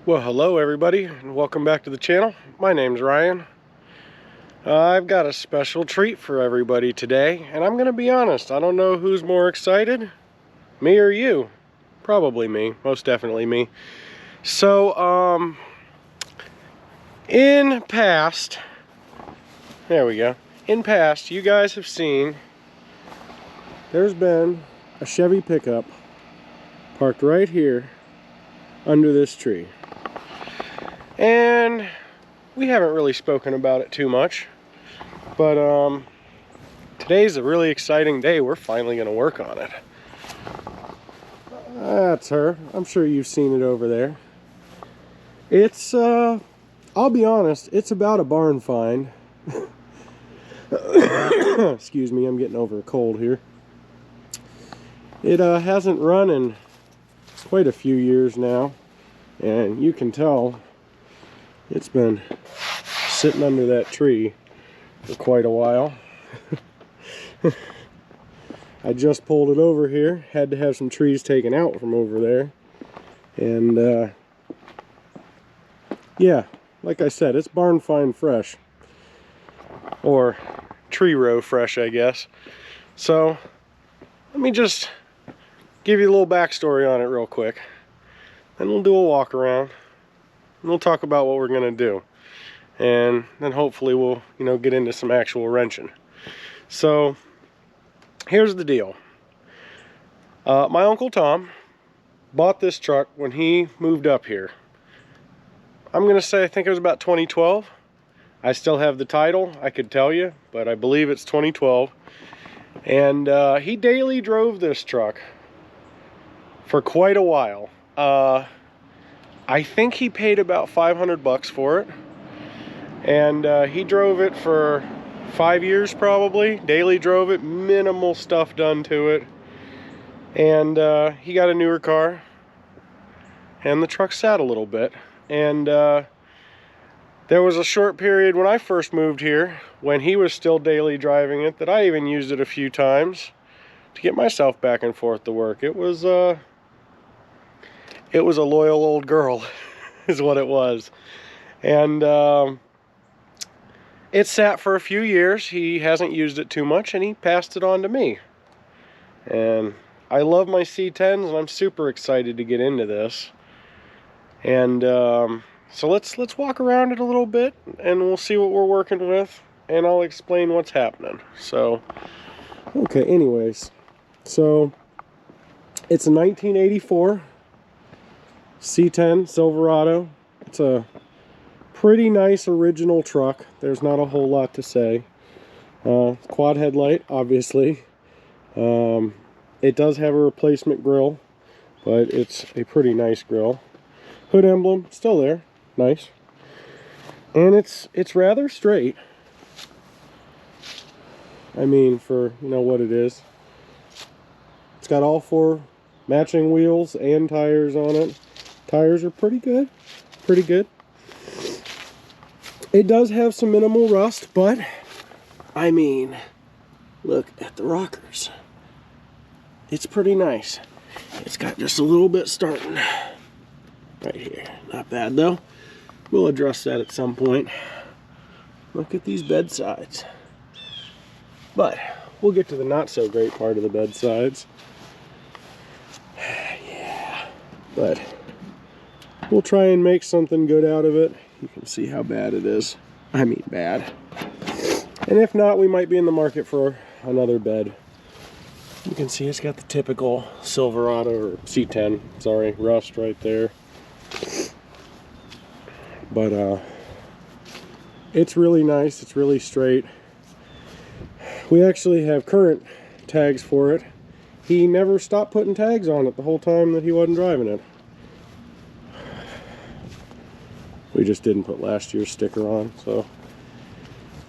Well, hello everybody, and welcome back to the channel. My name's Ryan. I've got a special treat for everybody today, and I'm going to be honest, I don't know who's more excited, me or you. Probably me, most definitely me. So, in past, there we go. In past, you guys have seen, there's been a Chevy pickup parked right here under this tree. And we haven't really spoken about it too much, but today's a really exciting day. We're finally going to work on it. That's her. I'm sure you've seen it over there. It's, I'll be honest, it's about a barn find. Excuse me, I'm getting over a cold here. It hasn't run in quite a few years now, and you can tell it's been sitting under that tree for quite a while. I just pulled it over here, had to have some trees taken out from over there, and yeah, like I said, it's barn find fresh, or tree row fresh, I guess. So let me just give you a little backstory on it real quick, then we'll do a walk around. We'll talk about what we're going to do, and then hopefully we'll, get into some actual wrenching. So here's the deal. My Uncle Tom bought this truck when he moved up here. I'm going to say I think it was about 2012. I still have the title, I could tell you, but I believe it's 2012. And he daily drove this truck for quite a while. I think he paid about 500 bucks for it, and he drove it for 5 years probably. Daily drove it, minimal stuff done to it, and he got a newer car, and the truck sat a little bit. And there was a short period when I first moved here, when he was still daily driving it, that I even used it a few times to get myself back and forth to work. It was a loyal old girl, is what it was. And it sat for a few years. He hasn't used it too much, and he passed it on to me. And I love my C10s, and I'm super excited to get into this. And so let's walk around it a little bit, and we'll see what we're working with, and I'll explain what's happening. So, okay, anyways. So, it's a 1984 C10 Silverado. It's a pretty nice original truck. There's not a whole lot to say. Quad headlight, obviously. It does have a replacement grille, but it's a pretty nice grille. Hood emblem still there, nice. And it's rather straight. I mean, for what it is. It's got all 4 matching wheels and tires on it. Tires are pretty good. Pretty good. It does have some minimal rust, but I mean, look at the rockers. It's pretty nice. It's got just a little bit starting right here. Not bad though. We'll address that at some point. Look at these bed sides. But we'll get to the not so great part of the bed sides. Yeah. But we'll try and make something good out of it. You can see how bad it is. I mean bad. And if not, we might be in the market for another bed. You can see it's got the typical Silverado, or C10, sorry, rust right there. But it's really nice. It's really straight. We actually have current tags for it. He never stopped putting tags on it the whole time that he wasn't driving it. We just didn't put last year's sticker on. So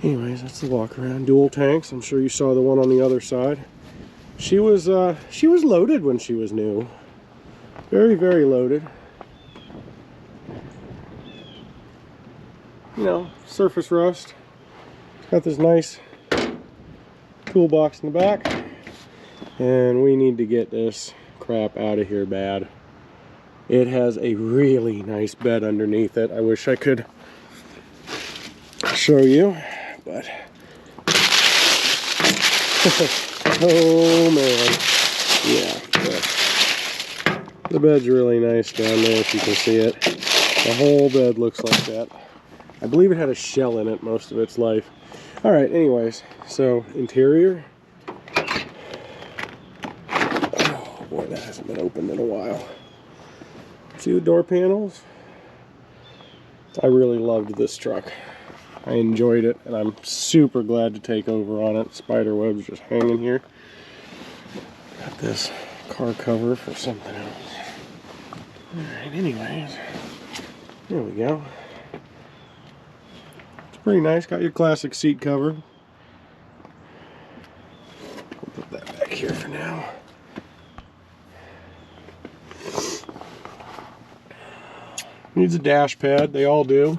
anyways, that's the walk around. Dual tanks. I'm sure you saw the one on the other side. She was loaded when she was new. Very, very loaded. Surface rust. Got this nice toolbox in the back, and we need to get this crap out of here bad. It has a really nice bed underneath it. I wish I could show you, but oh man, yeah. But the bed's really nice down there if you can see it. The whole bed looks like that. I believe it had a shell in it most of its life. All right, anyways, so interior. Oh boy, that hasn't been opened in a while. See the door panels? I really loved this truck. I enjoyed it, and I'm super glad to take over on it. Spider web's just hanging here. Got this car cover for something else. Alright, anyways, there we go. It's pretty nice. Got your classic seat cover. I'll put that back here for now. Needs a dash pad. They all do.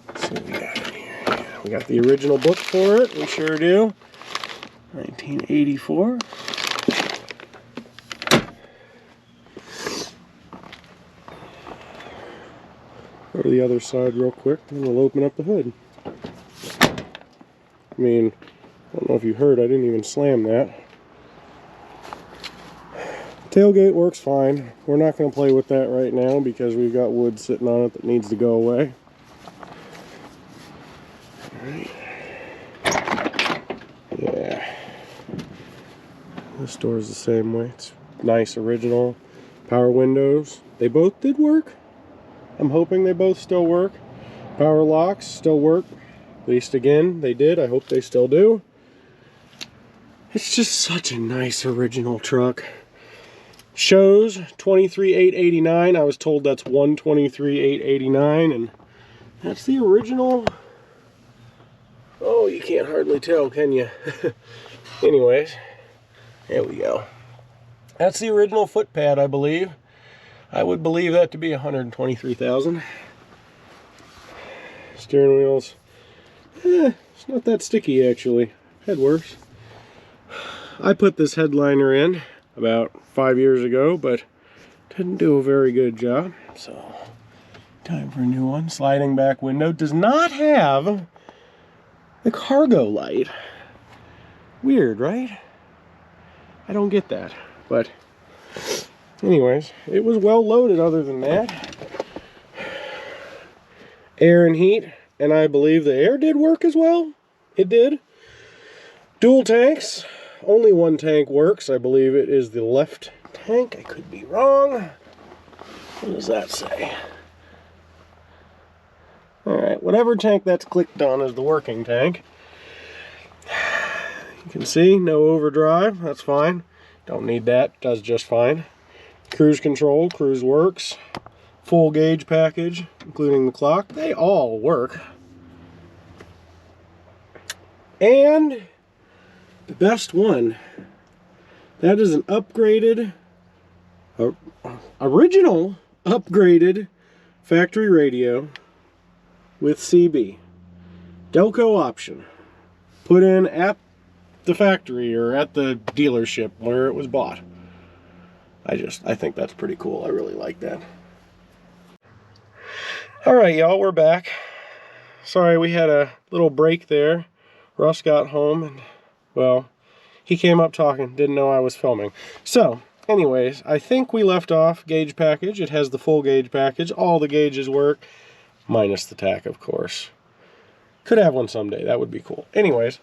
Let's see what we got in here. Yeah, we got the original book for it. We sure do. 1984. Go to the other side real quick, and we'll open up the hood. I mean, I don't know if you heard, I didn't even slam that. Tailgate works fine. We're not going to play with that right now because we've got wood sitting on it that needs to go away. Alright. Yeah. This door is the same way. It's nice, original. Power windows. They both did work. I'm hoping they both still work. Power locks still work. At least again, they did. I hope they still do. It's just such a nice original truck. Shows 23,889. I was told that's 123,889, and that's the original. Oh, you can't hardly tell, can you? Anyways, there we go. That's the original foot pad, I believe. I would believe that to be 123,000. Steering wheels. It's not that sticky actually. Had worse. I put this headliner in about 5 years ago, but didn't do a very good job. So, time for a new one. Sliding back window. Does not have the cargo light. Weird, right? I don't get that. But, anyways, it was well loaded other than that. Air and heat, and I believe the air did work as well. It did. Dual tanks. Only one tank works. I believe it is the left tank. I could be wrong. What does that say? Alright, whatever tank that's clicked on is the working tank. You can see, no overdrive. That's fine. Don't need that. Does just fine. Cruise control. Cruise works. Full gauge package, including the clock. They all work. And the best one, that is an upgraded, original upgraded factory radio with CB. Delco option. Put in at the factory or at the dealership where it was bought. I think that's pretty cool. I really like that. Alright y'all, we're back. Sorry we had a little break there. Russ got home and, well, he came up talking, didn't know I was filming. So, anyways, I think we left off gauge package. It has the full gauge package. All the gauges work, minus the tack, of course. Could have one someday. That would be cool. Anyways,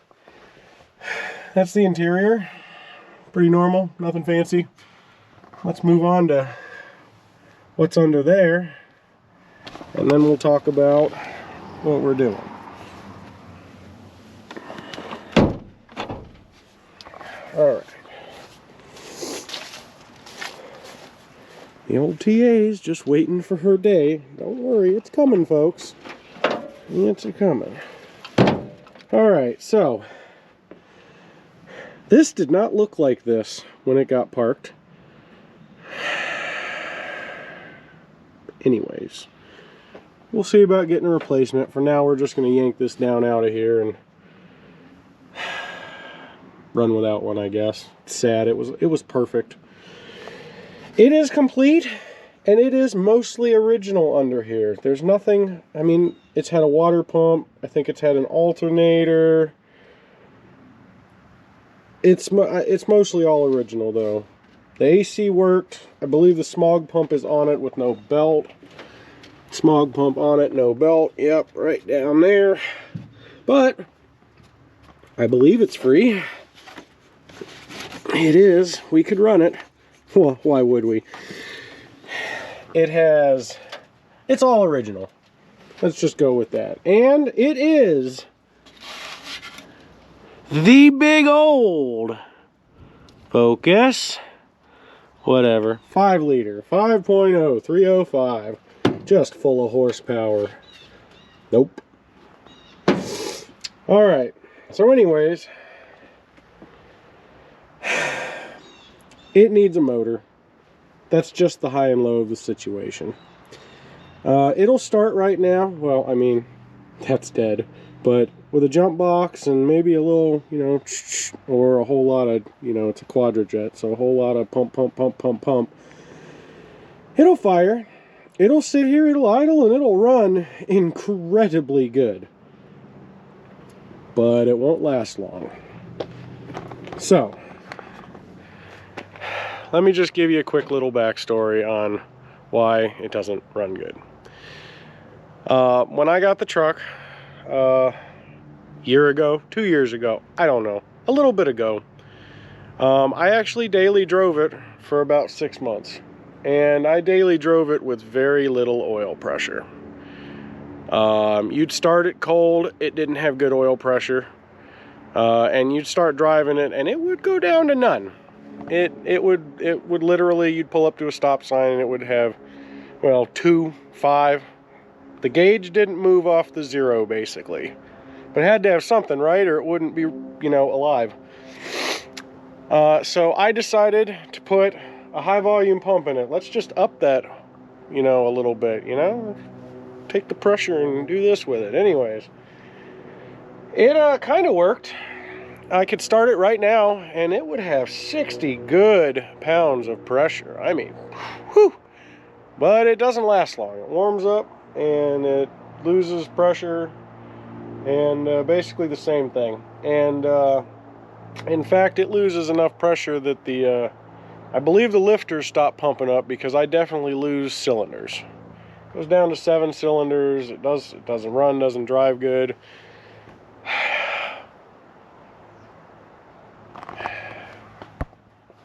that's the interior. Pretty normal, nothing fancy. Let's move on to what's under there, and then we'll talk about what we're doing. Alright. The old TA's just waiting for her day. Don't worry, it's coming, folks. It's a-coming. Alright, so this did not look like this when it got parked. Anyways, we'll see about getting a replacement. For now, we're just going to yank this down out of here and run without one, I guess. It's sad. It was perfect. It is complete, And it is mostly original under here. There's nothing, I mean, it's had a water pump. I think it's had an alternator. It's mostly all original though. The AC worked. I believe the smog pump is on it with no belt. Smog pump on it, no belt. Yep, right down there. But I believe it's free. It is. We could run it. Well, why would we? It's all original. Let's just go with that. And it is the big old Focus, whatever, 5 liter, 5.0, 305, just full of horsepower. Nope. All right. So anyways, it needs a motor. That's just the high and low of the situation. It'll start right now. Well, I mean, that's dead. But with a jump box and maybe a little, you know, or a whole lot of, you know, it's a quadrijet, so a whole lot of pump, pump, pump, pump, pump. It'll fire. It'll sit here, it'll idle, and it'll run incredibly good. But it won't last long. So, let me just give you a quick little backstory on why it doesn't run good. When I got the truck, year ago, 2 years ago, I don't know, a little bit ago, I actually daily drove it for about 6 months. And I daily drove it with very little oil pressure. You'd start it cold, it didn't have good oil pressure. And you'd start driving it and it would go down to none. It would literally, you'd pull up to a stop sign and it would have, well, 2, 5. The gauge didn't move off the 0 basically. But it had to have something, right? Or it wouldn't be, you know, alive. So I decided to put a high volume pump in it. Let's just up that, you know, a little bit, you know? Take the pressure and do this with it. Anyways, it kind of worked. I could start it right now and it would have 60 good pounds of pressure. I mean, whew. But it doesn't last long. It warms up and it loses pressure, and basically the same thing. And in fact, it loses enough pressure that the I believe the lifters stop pumping up, because I definitely lose cylinders. It goes down to 7 cylinders. It doesn't run, doesn't drive good.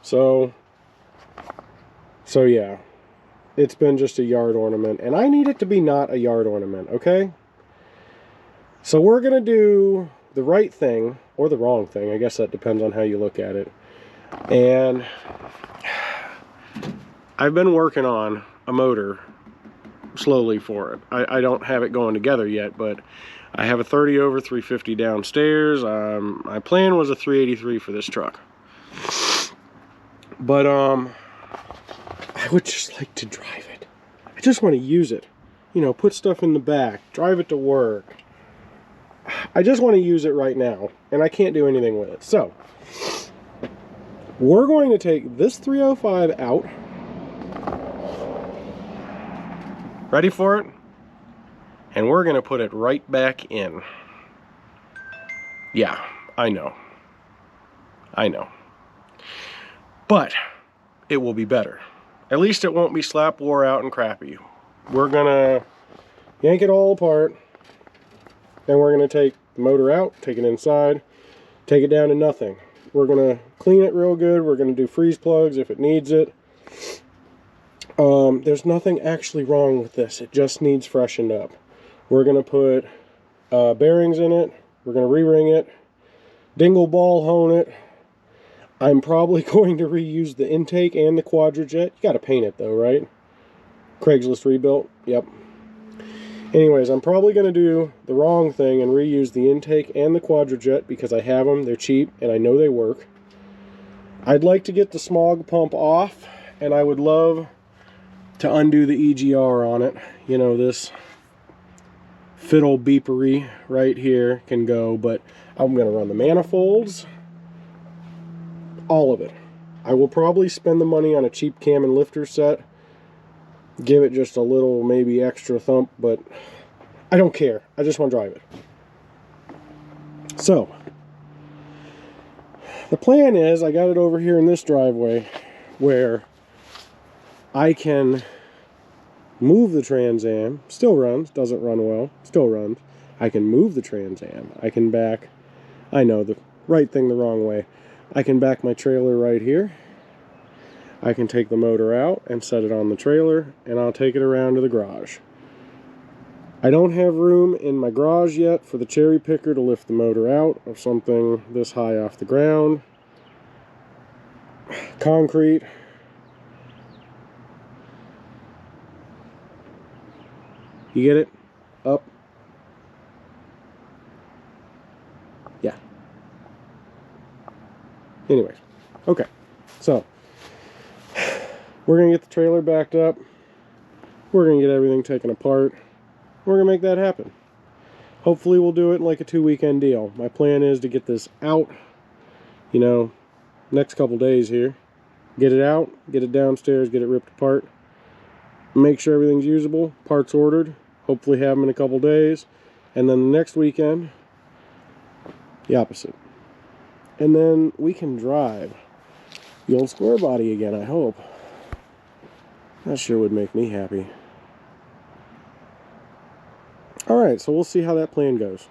So yeah, it's been just a yard ornament, and I need it to be not a yard ornament, okay? So we're gonna do the right thing, or the wrong thing, I guess that depends on how you look at it. And I've been working on a motor slowly for it. I don't have it going together yet, but I have a 30 over 350 downstairs. My plan was a 383 for this truck. But I would just like to drive it. I just want to use it. You know, put stuff in the back, drive it to work. I just want to use it right now, and I can't do anything with it. So, we're going to take this 305 out. Ready for it? And we're going to put it right back in. Yeah, I know. I know. But it will be better. At least it won't be slap wore out and crappy. We're gonna yank it all apart, and we're gonna take the motor out, take it inside, take it down to nothing. We're gonna clean it real good. We're gonna do freeze plugs if it needs it. There's nothing actually wrong with this. It just needs freshened up. We're gonna put bearings in it. We're gonna re-ring it, dingle ball hone it. I'm probably going to reuse the intake and the quadrijet. You got to paint it though, right? Craigslist rebuilt. Yep. Anyways, I'm probably going to do the wrong thing and reuse the intake and the quadrijet because I have them. They're cheap and I know they work. I'd like to get the smog pump off, and I would love to undo the EGR on it. You know, this fiddle beepery right here can go, but I'm going to run the manifolds. All of it. I will probably spend the money on a cheap cam and lifter set. give it just a little maybe extra thump, but I don't care. I just want to drive it. So the plan is I got it over here in this driveway where I can move the Trans Am. Still runs, doesn't run well, still runs. I can move the Trans Am. I can back, I know, the right thing the wrong way. I can back my trailer right here. I can take the motor out and set it on the trailer, and I'll take it around to the garage. I don't have room in my garage yet for the cherry picker to lift the motor out of something this high off the ground. Concrete. You get it? Up. Yeah. Anyways. Okay. So, we're going to get the trailer backed up. We're going to get everything taken apart. We're going to make that happen. Hopefully we'll do it in like a 2-weekend deal. My plan is to get this out, you know, next couple days here. Get it out, get it downstairs, get it ripped apart. Make sure everything's usable, parts ordered. Hopefully have them in a couple days. And then the next weekend, the opposite. And then we can drive the old square body again, I hope. That sure would make me happy. Alright, so we'll see how that plan goes.